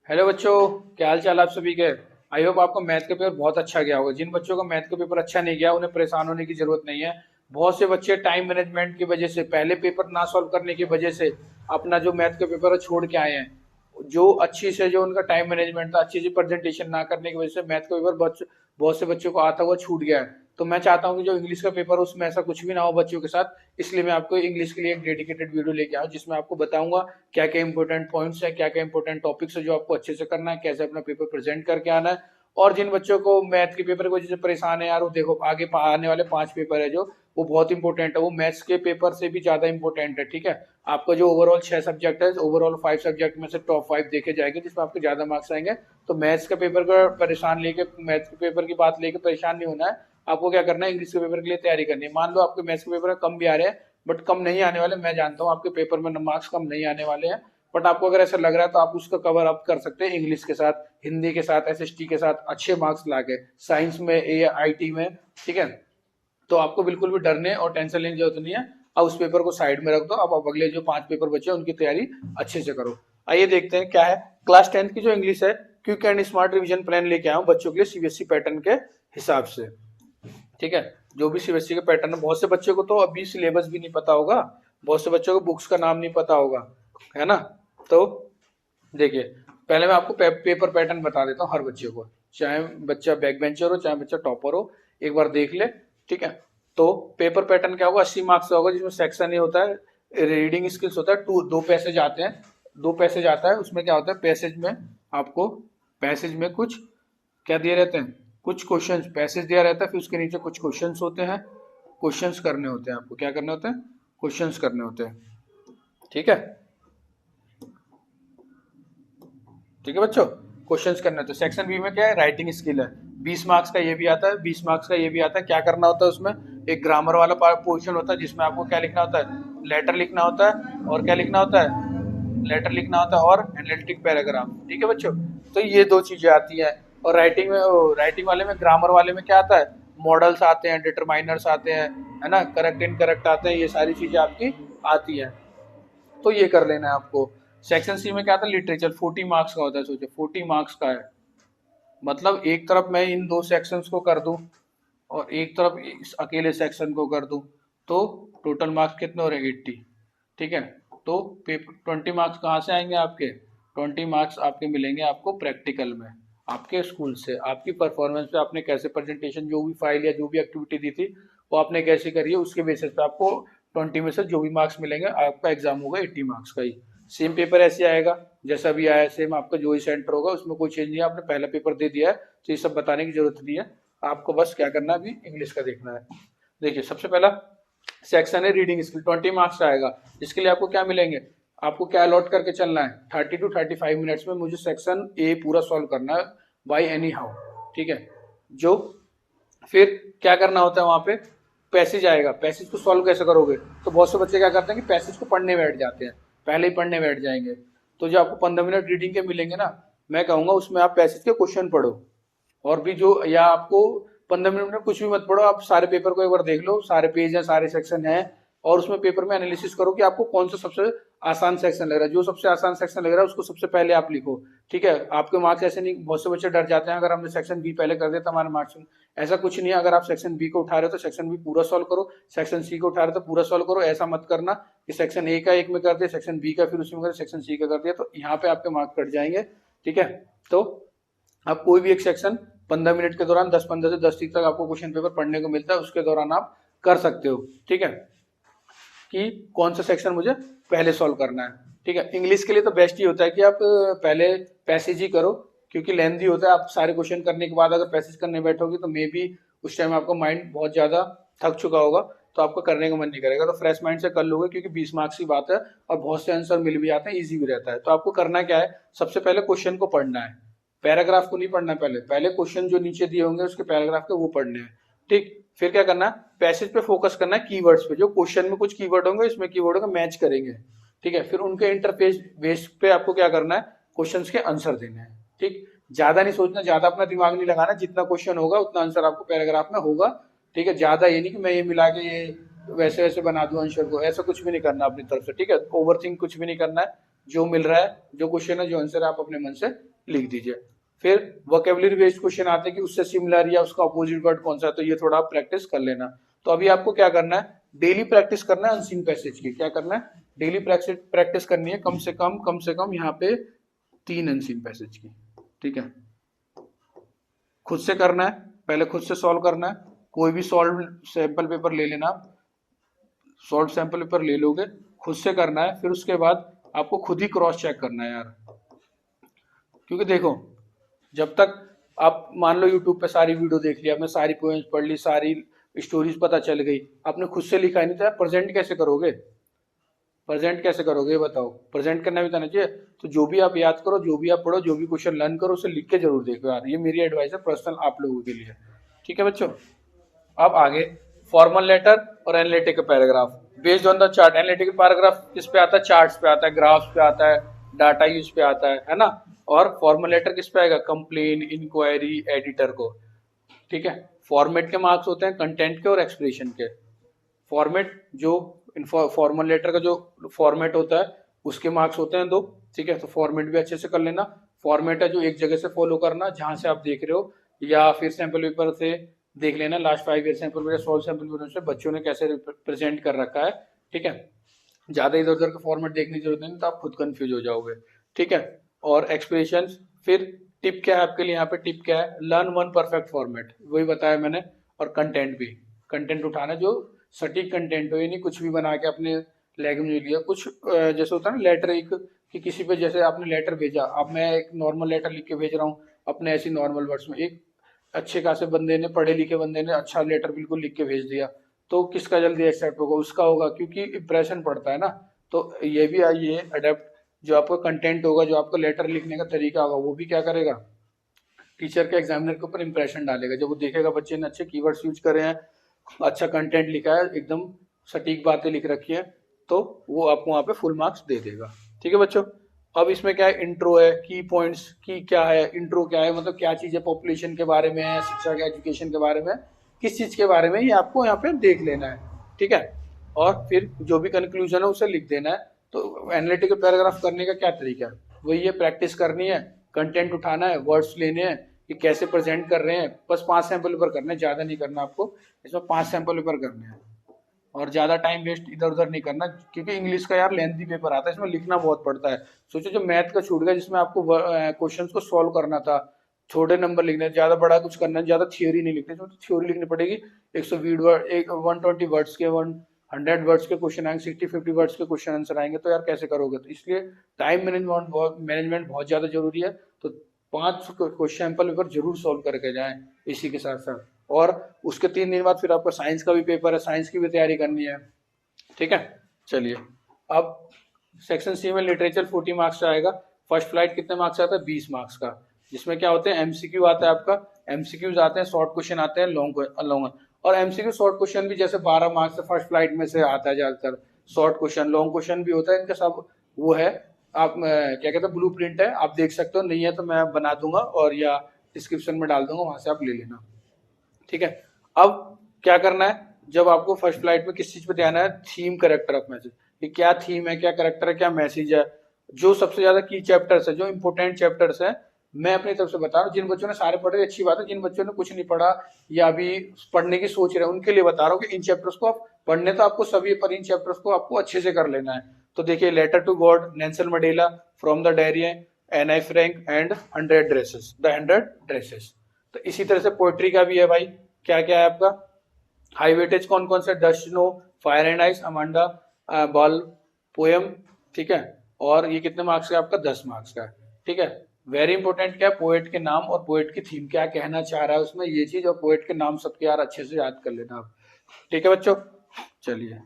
Hello बच्चों, क्या हाल चाल आप सभी के। आई होप आपका मैथ का पेपर बहुत अच्छा गया होगा। जिन बच्चों का मैथ का पेपर अच्छा नहीं गया उन्हें परेशान होने की जरूरत नहीं है। बहुत से बच्चे टाइम मैनेजमेंट की वजह से, पहले पेपर ना सॉल्व करने की वजह से अपना जो मैथ का पेपर है छोड़ के आए हैं। जो अच्छी से जो उनका टाइम मैनेजमेंट था, अच्छी सी प्रेजेंटेशन ना करने की वजह से मैथ का पेपर बहुत से बच्चों को आता हुआ छूट गया है। तो मैं चाहता हूँ कि जो इंग्लिश का पेपर है उसमें ऐसा कुछ भी ना हो बच्चों के साथ। इसलिए मैं आपको इंग्लिश के लिए एक डेडिकेटेड वीडियो लेके आया हूँ जिसमें आपको बताऊंगा क्या क्या इंपॉर्टेंट पॉइंट्स है, क्या क्या इंपॉर्टेंट टॉपिक्स है जो आपको अच्छे से करना है, कैसे अपना पेपर प्रेजेंट करके आना है। और जिन बच्चों को मैथ के पेपर की वजह से परेशान है यार, वो देखो आगे आने वाले 5 पेपर है जो वो बहुत इंपॉर्टेंट है। वो मैथ्स के पेपर से भी ज्यादा इंपॉर्टेंट है। ठीक है, आपका जो ओवरऑल 6 सब्जेक्ट है, ओवरऑल 5 सब्जेक्ट में से टॉप 5 देखे जाएंगे जिसमें आपके ज्यादा मार्क्स आएंगे। तो मैथ्स का पेपर का परेशान लेके, मैथ्स के पेपर की बात लेके परेशान नहीं होना है। आपको क्या करना है, इंग्लिश के पेपर के लिए तैयारी करनी है। मान लो आपके मैथ्स के पेपर कम भी आ रहे हैं, बट कम नहीं आने वाले, मैं जानता हूँ आपके पेपर में मार्क्स कम नहीं आने वाले हैं। बट आपको अगर ऐसा लग रहा है तो आप उसका कवर अप कर सकते हैं इंग्लिश के साथ, हिंदी के साथ, एसएसटी के साथ अच्छे मार्क्स लाके, साइंस में या आईटी में। ठीक है, तो आपको बिल्कुल भी डरने और टेंशन लेने की जरूरत नहीं है। अब उस पेपर को साइड में रख दो। अब अगले जो 5 पेपर बचे हैं उनकी तैयारी अच्छे से करो। आइए देखते हैं क्या है। क्लास 10th की जो इंग्लिश है, quick and smart revision plan लेके आया हूँ बच्चों के लिए सीबीएसई पैटर्न के हिसाब से। ठीक है, जो भी सीबीएसई के पैटर्न है, बहुत से बच्चों को तो अभी सिलेबस भी नहीं पता होगा, बहुत से बच्चों को बुक्स का नाम नहीं पता होगा, है ना। तो देखिए, पहले मैं आपको पेपर पैटर्न बता देता हूँ हर बच्चे को, चाहे बच्चा बैक बेंचर हो चाहे बच्चा टॉपर हो, एक बार देख ले। ठीक है, तो पेपर पैटर्न क्या होगा, 80 मार्क्स का होगा, जिसमें सेक्शन ये होता है, रीडिंग स्किल्स होता है, दो पैसेज आते हैं, 2 पैसेज आता है। उसमें क्या होता है, पैसेज में आपको, पैसेज में कुछ क्या दिए रहते हैं, कुछ क्वेश्चंस, पैसेज दिया रहता है, फिर उसके नीचे कुछ क्वेश्चंस होते हैं, क्वेश्चंस करने होते हैं। आपको क्या करने होते हैं, क्वेश्चंस करने होते हैं। ठीक है, ठीक है बच्चों, क्वेश्चंस करने होते हैं। सेक्शन बी में क्या है, राइटिंग स्किल है, 20 मार्क्स का ये भी आता है, 20 मार्क्स का ये भी आता है। क्या करना होता है उसमें, एक ग्रामर वाला पोर्शन होता है जिसमें आपको क्या लिखना होता है, लेटर लिखना होता है, और क्या लिखना होता है, लेटर लिखना होता है, और एनालिटिक पैराग्राफ। ठीक है बच्चों, तो ये 2 चीजें आती हैं। और राइटिंग में, राइटिंग वाले में, ग्रामर वाले में क्या आता है, मॉडल्स आते हैं, डिटरमाइनर्स आते हैं, है ना, करेक्ट इनकरेक्ट आते हैं, ये सारी चीजें आपकी आती हैं। तो ये कर लेना है आपको। सेक्शन सी में क्या आता है, लिटरेचर, 40 मार्क्स का होता है। सोचो 40 मार्क्स का है, मतलब एक तरफ मैं इन 2 सेक्शंस को कर दूं और एक तरफ इस अकेले सेक्शन को कर दूं, तो टोटल मार्क्स कितने हो रहे हैं, 80। ठीक है, तो पेपर 20 मार्क्स कहाँ से आएंगे आपके, 20 मार्क्स आपके मिलेंगे आपको प्रैक्टिकल में, आपके स्कूल से, आपकी परफॉर्मेंस पे, आपने कैसे प्रेजेंटेशन, जो भी फाइल या जो भी एक्टिविटी दी थी वो आपने कैसे करी है, उसके बेसिस पे आपको 20 में से जो भी मार्क्स मिलेंगे, आपका एग्जाम होगा 80 मार्क्स का ही। सेम पेपर ऐसे आएगा जैसा भी आया, सेम आपका जो ही सेंटर होगा, उसमें कोई चेंज नहीं है। आपने पहला पेपर दे दिया है तो ये सब बताने की जरूरत नहीं है। आपको बस क्या करना है, अभी इंग्लिश का देखना है। देखिए, सबसे पहला सेक्शन है रीडिंग स्किल, 20 मार्क्स का आएगा। इसके लिए आपको क्या मिलेंगे, आपको क्या अलॉट करके चलना है, 30 to 35 मिनट्स में मुझे सेक्शन ए पूरा सॉल्व करना है बाई एनी हाउ। ठीक है, जो फिर क्या करना होता है वहां पे, पैसेज आएगा, पैसेज को सॉल्व कैसे करोगे। तो बहुत से बच्चे क्या करते हैं कि पैसेज को पढ़ने बैठ जाते हैं, पहले ही पढ़ने बैठ जाएंगे। तो जो आपको 15 मिनट रीडिंग के मिलेंगे ना, मैं कहूंगा उसमें आप पैसेज के क्वेश्चन पढ़ो। और भी जो, या आपको 15 मिनट में कुछ भी मत पढ़ो, आप सारे पेपर को एक बार देख लो, सारे पेज हैं, सारे सेक्शन हैं, और उसमें पेपर में एनालिसिस करो कि आपको कौन सा सबसे आसान सेक्शन लग रहा है। जो सबसे आसान सेक्शन लग रहा है उसको सबसे पहले आप लिखो। ठीक है, आपके मार्क्स ऐसे नहीं, बहुत से बच्चे डर जाते हैं अगर हमने सेक्शन बी पहले कर दिया तो हमारे मार्क्स, ऐसा कुछ नहीं है। अगर आप सेक्शन बी को उठा रहे हो तो सेक्शन बी पूरा सॉल्व करो, सेक्शन सी को उठा रहे हो तो पूरा सॉल्व करो। ऐसा मत करना कि सेक्शन ए का एक में कर दिया, सेक्शन बी का फिर उसमें कर, सेक्शन सी का कर दिया, तो यहाँ पे आपके मार्क्स कट जाएंगे। ठीक है, तो आप कोई भी एक सेक्शन 15 मिनट के दौरान, 10, 15 से 10 तक आपको क्वेश्चन पेपर पढ़ने को मिलता है, उसके दौरान आप कर सकते हो। ठीक है, कि कौन सा सेक्शन मुझे पहले सॉल्व करना है। ठीक है, इंग्लिश के लिए तो बेस्ट ही होता है कि आप पहले पैसेज ही करो, क्योंकि लेंथी होता है। आप सारे क्वेश्चन करने के बाद अगर पैसेज करने बैठोगे तो मे बी उस टाइम आपका माइंड बहुत ज्यादा थक चुका होगा, तो आपको करने का मन नहीं करेगा। तो फ्रेश माइंड से कर लोगे, क्योंकि 20 मार्क्स की बात है और बहुत से आंसर मिल भी जाते हैं, ईजी भी रहता है। तो आपको करना क्या है, सबसे पहले क्वेश्चन को पढ़ना है, पैराग्राफ को नहीं पढ़ना। पहले पहले क्वेश्चन जो नीचे दिए होंगे उसके पैराग्राफ के वो पढ़ने हैं। ठीक, फिर क्या करना है, पैसेज पे फोकस करना है, कीवर्ड्स पे, जो क्वेश्चन में कुछ कीवर्ड होंगे इसमें कीवर्ड होंगे, मैच करेंगे। ठीक है, फिर उनके इंटरफेस बेस पे आपको क्या करना है, क्वेश्चंस के आंसर देने हैं। ठीक, ज्यादा नहीं सोचना, ज्यादा अपना दिमाग नहीं लगाना, जितना क्वेश्चन होगा उतना आंसर आपको पैराग्राफ में होगा। ठीक है, ज्यादा ये नहीं कि मैं ये मिला के ये वैसे वैसे बना दूं आंसर को, ऐसा कुछ भी नहीं करना अपनी तरफ से। ठीक है, ओवर थिंक कुछ भी नहीं करना है, जो मिल रहा है, जो क्वेश्चन है, जो आंसर है, आप अपने मन से लिख दीजिए। फिर वोकेबलरी बेस्ड क्वेश्चन आते हैं कि उससे सिमिलर या उसका अपोजिट वर्ड कौन सा है, तो ये थोड़ा आप प्रैक्टिस कर लेना। तो अभी आपको क्या करना है, डेली प्रैक्टिस करना है अनसीन पैसेज की। क्या करना है, डेली प्रैक्टिस करनी है, कम से कम यहाँ पे 3 अनसीन पैसेज की। ठीक है, खुद से करना है, पहले खुद से सॉल्व करना है। कोई भी सॉल्व सैंपल पेपर ले लेना, सॉल्व सैंपल पेपर ले लोगे, खुद से करना है। फिर उसके बाद आपको खुद ही क्रॉस चेक करना है यार, क्योंकि देखो, जब तक आप मान लो यूट्यूब पे सारी वीडियो देख लिया आपने, सारी पोएम्स पढ़ ली, सारी स्टोरीज पता चल गई, आपने खुद से लिखा ही नहीं, तो यार प्रेजेंट कैसे करोगे, प्रेजेंट कैसे करोगे ये बताओ, प्रेजेंट करना भी तो नहीं चाहिए। तो जो भी आप याद करो, जो भी आप पढ़ो, जो भी क्वेश्चन लर्न करो, उसे लिख के जरूर देखो यार, ये मेरी एडवाइस है पर्सनल आप लोगों के लिए। ठीक है बच्चों, अब आगे फॉर्मल लेटर और analytical paragraph based on the chart. Analytical paragraph किस पे आता है, चार्ट्स पे आता है, ग्राफ्स पे आता है, डाटा यूज पे आता है ना। और फॉर्मल लेटर किस पे आएगा, कंप्लेन, इंक्वायरी, एडिटर को। ठीक है, फॉर्मेट के मार्क्स होते हैं कंटेंट के और एक्सप्रेशन के। फॉर्मेट जो फॉर्मल लेटर का जो फॉर्मेट होता है उसके मार्क्स होते हैं 2। ठीक है, तो फॉर्मेट भी अच्छे से कर लेना। फॉर्मेट है जो एक जगह से फॉलो करना, जहां से आप देख रहे हो, या फिर सैंपल पेपर से देख लेना, last 5 year sample paper, solve sample paper से बच्चों ने कैसे प्रेजेंट कर रखा है। ठीक है, ज्यादा इधर उधर का फॉर्मेट देखने की जरूरत नहीं, तो आप खुद कंफ्यूज हो जाओगे। ठीक है, और एक्सप्रेशन। फिर टिप क्या है आपके लिए यहाँ पे, टिप क्या है, लर्न वन परफेक्ट फॉर्मेट, वही बताया मैंने। और कंटेंट भी, कंटेंट उठाना जो सटीक कंटेंट हो, ये नहीं कुछ भी बना के अपने लैंग्वेज में लिया। कुछ जैसे होता है ना लेटर, एक कि किसी पे जैसे आपने लेटर भेजा, अब मैं एक नॉर्मल लेटर लिख के भेज रहा हूँ अपने ऐसी नॉर्मल वर्ड्स में, एक अच्छे खासे बंदे ने, पढ़े लिखे बंदे ने अच्छा लेटर बिल्कुल लिख के भेज दिया, तो किसका जल्दी एक्सेप्ट होगा, उसका होगा, क्योंकि इंप्रेशन पड़ता है ना। तो ये भी ये अडेप्ट, जो आपका कंटेंट होगा, जो आपका लेटर लिखने का तरीका होगा, वो भी क्या करेगा, टीचर के एग्जामिनर के ऊपर इंप्रेशन डालेगा। जब वो देखेगा बच्चे ने अच्छे कीवर्ड्स यूज करे हैं, अच्छा कंटेंट लिखा है, एकदम सटीक बातें लिख रखी है, तो वो आपको वहाँ पे फुल मार्क्स दे देगा। ठीक है बच्चों, अब इसमें क्या है, इंट्रो है, की पॉइंट्स की क्या है, इंट्रो क्या है, मतलब क्या चीज़ है, पॉपुलेशन के बारे में है, शिक्षा के, एजुकेशन के बारे में, किस चीज़ के बारे में, ये आपको यहाँ पे देख लेना है। ठीक है, और फिर जो भी कंक्लूजन है उसे लिख देना है। तो एनालिटिकल पैराग्राफ करने का क्या तरीका है, वही है, प्रैक्टिस करनी है, कंटेंट उठाना है, वर्ड्स लेने हैं कि कैसे प्रेजेंट कर रहे हैं, बस 5 सैंपल पेपर करने हैं, ज़्यादा नहीं करना आपको, इसमें 5 सैंपल पेपर करने हैं, और ज़्यादा टाइम वेस्ट इधर उधर नहीं करना, क्योंकि इंग्लिश का यार लेंथी पेपर आता है, इसमें लिखना बहुत पड़ता है। सोचो जो मैथ का छूट गया, जिसमें आपको क्वेश्चन को सॉल्व करना था, छोटे नंबर लिखने, ज़्यादा बड़ा कुछ करना है, ज़्यादा थियोरी नहीं लिखनी, इसमें थ्योरी लिखनी पड़ेगी। 120 वर्ड, 120 वर्ड्स के, 100 वर्ड्स के क्वेश्चन आएंगे, 60-50 वर्ड्स के क्वेश्चन आंसर आएंगे, तो यार कैसे करोगे। तो इसलिए टाइम मैनेजमेंट बहुत ज़्यादा जरूरी है। तो 5 क्वेश्चन सैंपल पेपर जरूर सॉल्व करके जाएं इसी के साथ साथ। और उसके 3 दिन बाद फिर आपका साइंस का भी पेपर है, साइंस की भी तैयारी करनी है। ठीक है, चलिए, अब सेक्शन सी में लिटरेचर 40 मार्क्स का आएगा। फर्स्ट फ्लाइट कितने मार्क्स का आता है, 20 मार्क्स का, जिसमें क्या होते हैं, एमसीक्यू आता है आपका, एमसीक्यूज आते हैं, शॉर्ट क्वेश्चन आते हैं, लॉन्ग। और एमसीक्यू शॉर्ट क्वेश्चन भी जैसे 12 मार्क्स से फर्स्ट फ्लाइट में से आता है ज्यादातर, शॉर्ट क्वेश्चन, लॉन्ग क्वेश्चन भी होता है, इनका सब वो है, आप क्या कहते हैं, ब्लू प्रिंट है, आप देख सकते हो, नहीं है तो मैं बना दूंगा और या डिस्क्रिप्शन में डाल दूंगा, वहां से आप ले लेना। ठीक है, अब क्या करना है, जब आपको फर्स्ट फ्लाइट में किस चीज पे ध्यान है, थीम, कैरेक्टर ऑफ मैसेज, कि क्या थीम है, क्या कैरेक्टर है, क्या मैसेज है, जो सबसे ज्यादा की चैप्टर्स है, जो इंपोर्टेंट चैप्टर्स है, मैं अपनी तरफ से बता रहा हूँ। जिन बच्चों ने सारे पढ़े अच्छी बात है, जिन बच्चों ने कुछ नहीं पढ़ा या अभी पढ़ने की सोच रहे हैं, उनके लिए बता रहा हूँ कि इन चैप्टर्स को आप पढ़ने तो आपको सभी, पर इन चैप्टर्स को आपको अच्छे से कर लेना है। तो देखिए, letter to God, Nelson Mandela, from the diary, Anne I Frank and 100 dresses, the 100 dresses. तो इसी तरह से पोएट्री का भी है भाई, क्या क्या है आपका, हाई वेटेज कौन कौन से, dust snow, fire and ice, Amanda ball poem. ठीक है, और ये कितने मार्क्स का आपका, 10 मार्क्स का। ठीक है, वेरी इंपॉर्टेंट क्या है, पोएट के नाम और पोएट की थीम, क्या कहना चाह रहा है उसमें, ये चीज, और पोएट के नाम सबके यार अच्छे से याद कर लेना आप। ठीक है बच्चों, चलिए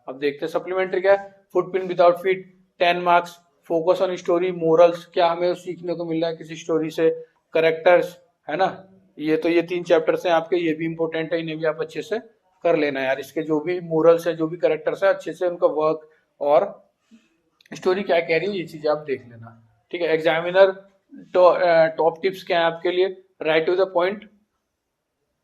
अब देखते हैं सप्लीमेंट्री क्या है। Footprint without feet, 10 marks. Focus on story, morals, क्या हमें सीखने को मिल रहा है किसी स्टोरी से। करेक्टर्स, है ना, ये तो ये 3 चैप्टर्स हैं आपके, ये भी इंपॉर्टेंट है, इन्हें भी आप अच्छे से कर लेना यार। इसके जो भी मोरल्स है, जो भी करेक्टर्स है, अच्छे से उनका वर्क और स्टोरी क्या कह रही है, ये चीज आप देख लेना। ठीक है, एग्जामिनर टॉप टिप्स क्या है आपके लिए, right to the point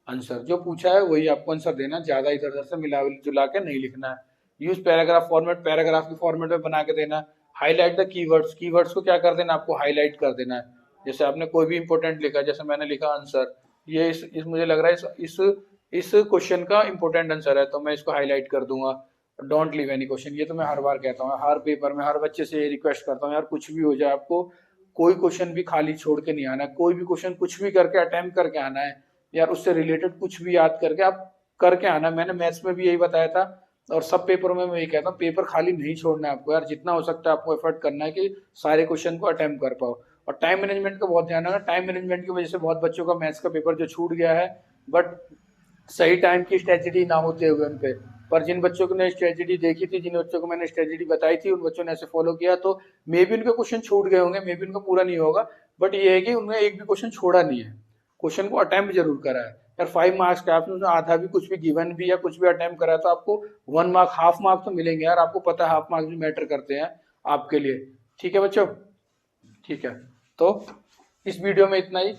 answer, जो पूछा है वही आपको आंसर देना, ज्यादा इधर उधर से मिला जुला के नहीं लिखना है। यूज पैराग्राफ फॉर्मेट, पैराग्राफ के फॉर्मेट में बना के देना। हाईलाइट द कीवर्ड्स, कीवर्ड्स को क्या कर देना, आपको हाईलाइट कर देना है। जैसे आपने कोई भी इंपॉर्टेंट लिखा, जैसे मैंने लिखा आंसर, ये इस मुझे लग रहा है इस क्वेश्चन का इंपॉर्टेंट आंसर है, तो मैं इसको हाईलाइट कर दूंगा। डोंट लीव एनी क्वेश्चन, ये तो मैं हर बार कहता हूँ, हर पेपर में हर बच्चे से ये रिक्वेस्ट करता हूँ, यार कुछ भी हो जाए आपको कोई क्वेश्चन भी खाली छोड़ के नहीं आना है, कोई भी क्वेश्चन कुछ भी करके अटेम्प्ट करके आना है यार, उससे रिलेटेड कुछ भी याद करके आप करके आना। मैंने मैथ्स में भी यही बताया था और सब पेपरों में मैं यही कहता हूँ, पेपर खाली नहीं छोड़ना है आपको यार, जितना हो सकता है आपको एफर्ट करना है कि सारे क्वेश्चन को अटेम्प्ट कर पाओ। और टाइम मैनेजमेंट का बहुत ध्यान रखना, टाइम मैनेजमेंट की वजह से बहुत बच्चों का मैथ्स का पेपर जो छूट गया है, बट सही टाइम की स्ट्रेटेजी ना होते हुए उन पे। पर जिन बच्चों को ने स्ट्रेटेजी देखी थी, जिन बच्चों को मैंने स्ट्रेटेजी बताई थी, उन बच्चों ने ऐसे फॉलो किया, तो मे बी उनके क्वेश्चन छूट गए होंगे, मे बी उनका पूरा नहीं होगा, बट ये है कि उन्होंने एक भी क्वेश्चन छोड़ा नहीं है, क्वेश्चन को अटेम्प्ट जरूर करा है यार। 5 मार्क्स का आपने उसमें आधा भी कुछ भी गिवन भी या कुछ भी अटेम्प्ट करा है, तो आपको 1 मार्क हाफ मार्क तो मिलेंगे यार, आपको पता है हाफ मार्क्स भी मैटर करते हैं आपके लिए। ठीक है बच्चों, ठीक है, तो इस वीडियो में इतना ही,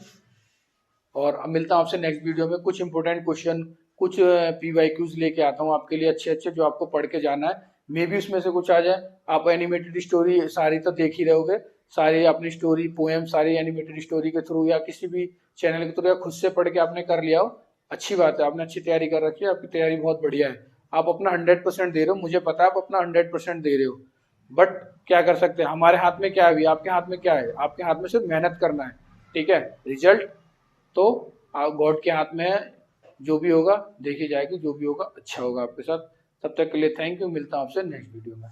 और अब मिलता हूँ आपसे नेक्स्ट वीडियो में। कुछ इंपॉर्टेंट क्वेश्चन, कुछ पीवाईक्यूज लेके आता हूँ आपके लिए अच्छे अच्छे, जो आपको पढ़ के जाना है, मे भी उसमें से कुछ आ जाए। आप एनिमेटेड स्टोरी सारी तो देख ही रहोगे, सारी अपनी स्टोरी पोएम सारी एनिमेटेड स्टोरी के थ्रू या किसी भी चैनल के थ्रू या खुद से पढ़ के आपने कर लिया हो, अच्छी बात है, आपने अच्छी तैयारी कर रखी है, आपकी तैयारी बहुत बढ़िया है, आप अपना 100% दे रहे हो, मुझे पता है आप अपना 100% दे रहे हो। बट क्या कर सकते हैं, हमारे हाथ में क्या है, अभी आपके हाथ में क्या है, आपके हाथ में सिर्फ मेहनत करना है। ठीक है, रिजल्ट तो गॉड के हाथ में है, जो भी होगा देखी जाएगी, जो भी होगा अच्छा होगा आपके साथ। तब तक के लिए थैंक यू, मिलता हूँ आपसे नेक्स्ट वीडियो में।